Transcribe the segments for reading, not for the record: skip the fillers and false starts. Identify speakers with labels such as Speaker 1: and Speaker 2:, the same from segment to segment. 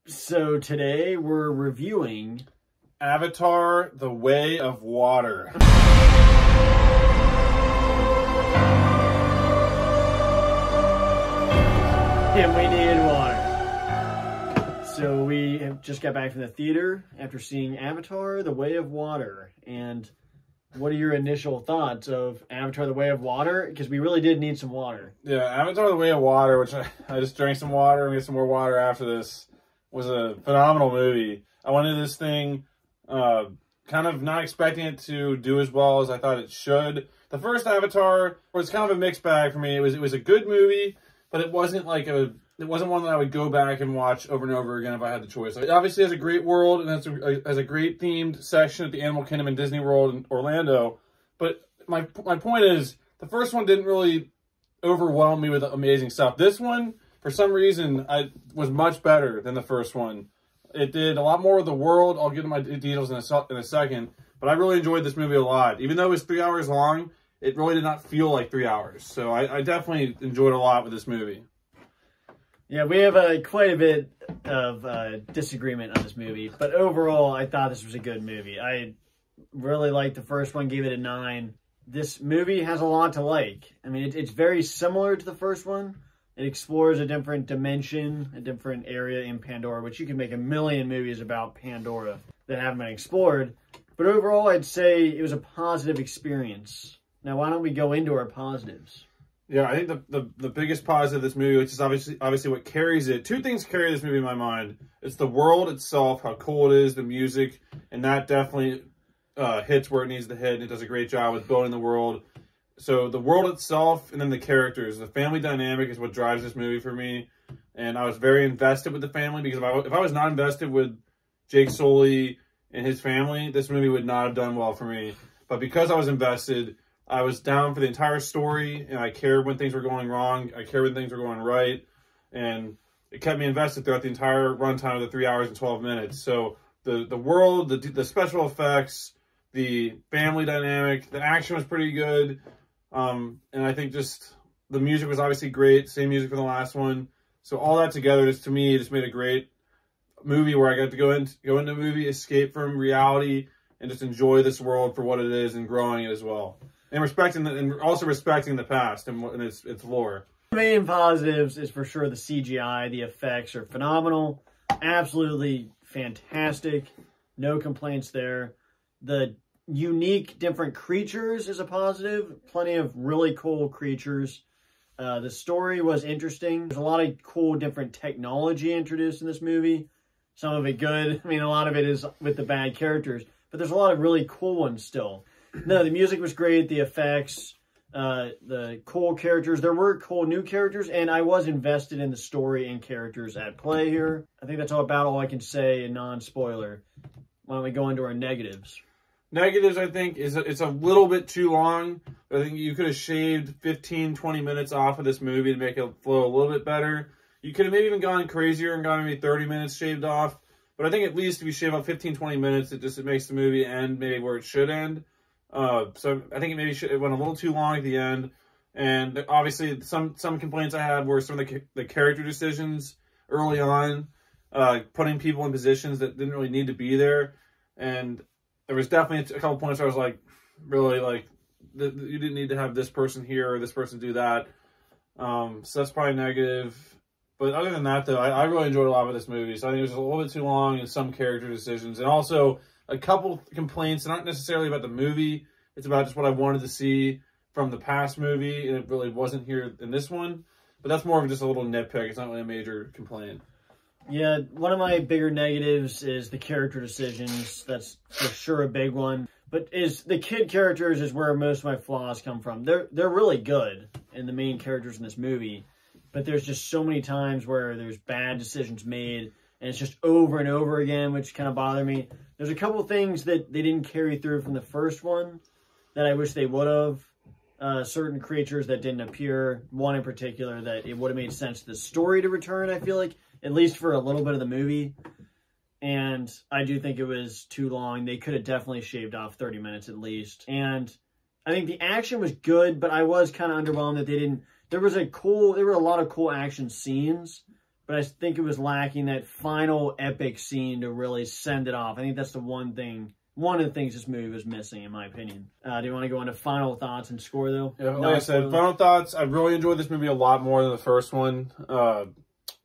Speaker 1: So today we're reviewing
Speaker 2: Avatar: The Way of Water.
Speaker 1: And we needed water. So we have just got back from the theater after seeing Avatar: The Way of Water. And what are your initial thoughts of Avatar: The Way of Water? Because we really did need some water.
Speaker 2: Yeah, Avatar: The Way of Water, which I just drank some water and get some more water after this, was a phenomenal movie. I went into this thing kind of not expecting it to do as well as I thought it should. The first Avatar was kind of a mixed bag for me. It was a good movie, but it wasn't one that I would go back and watch over and over again if I had the choice. It obviously has a great world and has a great themed section at the Animal Kingdom in Disney World in Orlando. But my point is, the first one didn't really overwhelm me with amazing stuff. This one, for some reason, was much better than the first one. It did a lot more with the world. I'll get into my details in a second. But I really enjoyed this movie a lot. Even though it was 3 hours long, it really did not feel like 3 hours. So I definitely enjoyed a lot with this movie.
Speaker 1: Yeah, we have quite a bit of disagreement on this movie. But overall, I thought this was a good movie. I really liked the first one, gave it a 9. This movie has a lot to like. I mean, it's very similar to the first one. It explores a different dimension, a different area in Pandora, which you can make a million movies about Pandora that haven't been explored. But overall, I'd say it was a positive experience. Now, why don't we go into our positives?
Speaker 2: Yeah, I think the biggest positive of this movie, which is obviously what carries it. Two things carry this movie in my mind. It's the world itself, how cool it is, the music, and that definitely hits where it needs to hit, and it does a great job with building the world. So the world itself and then the characters. The family dynamic is what drives this movie for me. And I was very invested with the family because if I was not invested with Jake Sully and his family, this movie would not have done well for me. But because I was invested, I was down for the entire story, and I cared when things were going wrong. I cared when things were going right. And it kept me invested throughout the entire runtime of the 3 hours and 12 minutes. So the world, the special effects, the family dynamic, the action was pretty good. And I think just the music was obviously great. Same music for the last one. So all that together, to me, just made a great movie where I got to go into a movie, escape from reality, and just enjoy this world for what it is and growing it as well. And also respecting the past and its lore.
Speaker 1: The main positives is for sure the CGI. The effects are phenomenal. Absolutely fantastic. No complaints there. The unique different creatures is a positive. Plenty of really cool creatures. The story was interesting. There's a lot of cool different technology introduced in this movie. Some of it good. I mean, a lot of it is with the bad characters. But there's a lot of really cool ones still. No, the music was great. The effects, the cool characters. There were cool new characters. And I was invested in the story and characters at play here. I think that's about all I can say in non-spoiler. Why don't we go into our negatives?
Speaker 2: Negatives, I think, it's a little bit too long. I think you could have shaved 15, 20 minutes off of this movie to make it flow a little bit better. You could have maybe even gone crazier and gone maybe 30 minutes shaved off. But I think at least if you shave off 15, 20 minutes, it makes the movie end maybe where it should end. So I think it went a little too long at the end. And obviously some complaints I had were some of the character decisions early on, putting people in positions that didn't really need to be there. And there was definitely a couple points where I was like, really, like, you didn't need to have this person here or this person do that. So that's probably negative. But other than that, though, I really enjoyed a lot of this movie. So I think it was a little bit too long in some character decisions. And also a couple complaints, not necessarily about the movie. It's about just what I wanted to see from the past movie. And it really wasn't here in this one. But that's more of just a little nitpick. It's not really a major complaint.
Speaker 1: Yeah, one of my bigger negatives is the character decisions. That's for sure a big one. But the kid characters is where most of my flaws come from. They're really good in the main characters in this movie. But there's just so many times where there's bad decisions made. And it's just over and over again, which kind of bother me. There's a couple things that they didn't carry through from the first one that I wish they would have. Certain creatures that didn't appear. One in particular that it would have made sense to the story to return, I feel like. At least for a little bit of the movie. And I do think it was too long. They could have definitely shaved off 30 minutes at least. And I think the action was good, but I was kind of underwhelmed that they didn't... There were a lot of cool action scenes, but but I think it was lacking that final epic scene to really send it off. I think that's the one of the things this movie was missing, in my opinion. Do you want to go into final thoughts and score, though?
Speaker 2: Yeah, like I said, final thoughts. I really enjoyed this movie a lot more than the first one.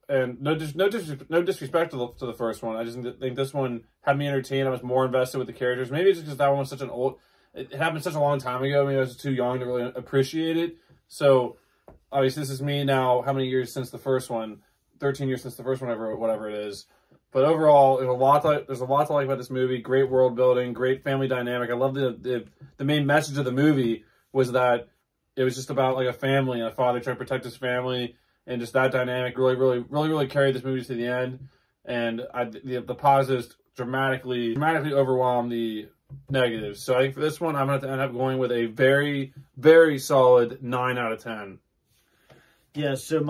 Speaker 2: And no disrespect to the first one. I just think this one had me entertained. I was more invested with the characters. Maybe it's because that one was such an old... It happened such a long time ago. Maybe I was too young to really appreciate it. So, obviously, this is me now. How many years since the first one? 13 years since the first one, whatever it is. But overall, there's a lot to like about this movie. Great world building, great family dynamic. I love the main message of the movie was that it was just about like a family and a father trying to protect his family, and just that dynamic really carried this movie to the end. And the positives dramatically overwhelm the negatives. So I think for this one, I'm going to end up going with a very, very solid 9 out of 10.
Speaker 1: Yeah, so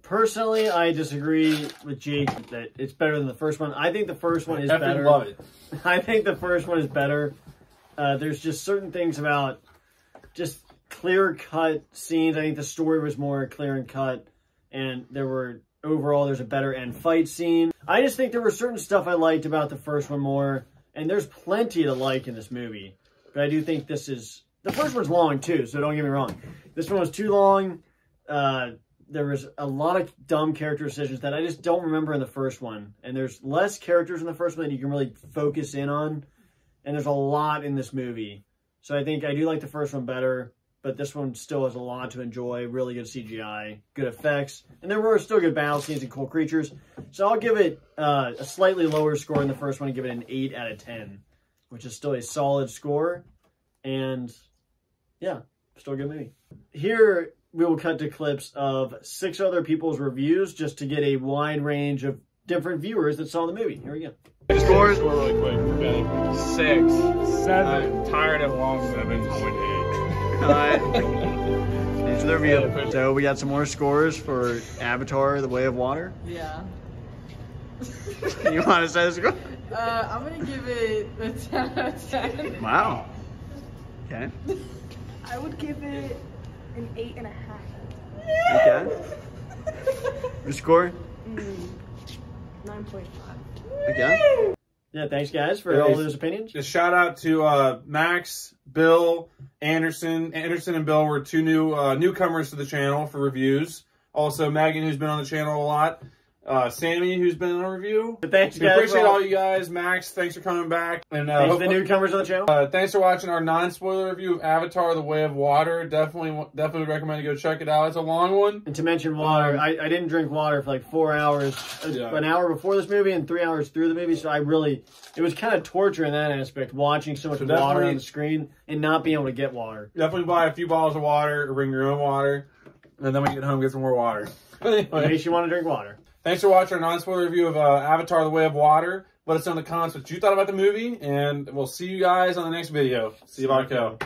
Speaker 1: personally, I disagree with Jake that it's better than the first one. I think the first one is better.
Speaker 2: Love it.
Speaker 1: I think the first one is better. There's just certain things about just clear-cut scenes. I think the story was more clear and cut, and there's a better end fight scene. I just think there were certain stuff I liked about the first one more, and there's plenty to like in this movie. But I do think the first one's long too, so don't get me wrong. This one was too long. There was a lot of dumb character decisions that I just don't remember in the first one. And there's less characters in the first one that you can really focus in on. And there's a lot in this movie. So I think I do like the first one better, but this one still has a lot to enjoy. Really good CGI, good effects. And there were still good battle scenes and cool creatures. So I'll give it a slightly lower score than the first one and give it an 8 out of 10, which is still a solid score. And yeah, still a good movie. Here, we will cut to clips of 6 other people's reviews just to get a wide range of different viewers that saw the movie. Here we go.
Speaker 3: Scores really quick. Benny. 6. 7. I'm tired of long 7.8.
Speaker 1: Alright. These are the reviews. So we got some more scores for Avatar: The Way of Water.
Speaker 4: Yeah.
Speaker 1: You want to say the score?
Speaker 4: I'm gonna give it a 10 out of 10.
Speaker 1: Wow. Okay.
Speaker 5: I would give it an 8.5.
Speaker 1: Okay. The score?
Speaker 5: 9.5.
Speaker 1: Okay. Yeah, thanks guys for all those opinions.
Speaker 2: A shout out to Max, Bill, Anderson. Anderson and Bill were 2 newcomers to the channel for reviews. Also Megan, who's been on the channel a lot. Sammy, who's been on a review.
Speaker 1: But thanks,
Speaker 2: we
Speaker 1: guys.
Speaker 2: Appreciate all you guys. Max, thanks for coming back. And
Speaker 1: thanks to the newcomers on the channel.
Speaker 2: Thanks for watching our non-spoiler review of Avatar: The Way of Water. Definitely recommend you go check it out. It's a long one.
Speaker 1: And to mention water, I didn't drink water for like 4 hours, an hour before this movie and 3 hours through the movie. So it was kind of torture in that aspect, watching so much water on the screen and not being able to get water.
Speaker 2: Definitely buy a few bottles of water or bring your own water. And then when you get home, get some more water. Anyway.
Speaker 1: In case you want to drink water.
Speaker 2: Thanks for watching our non-spoiler review of Avatar: The Way of Water. Let us know in the comments what you thought about the movie, and we'll see you guys on the next video. See you, Marco.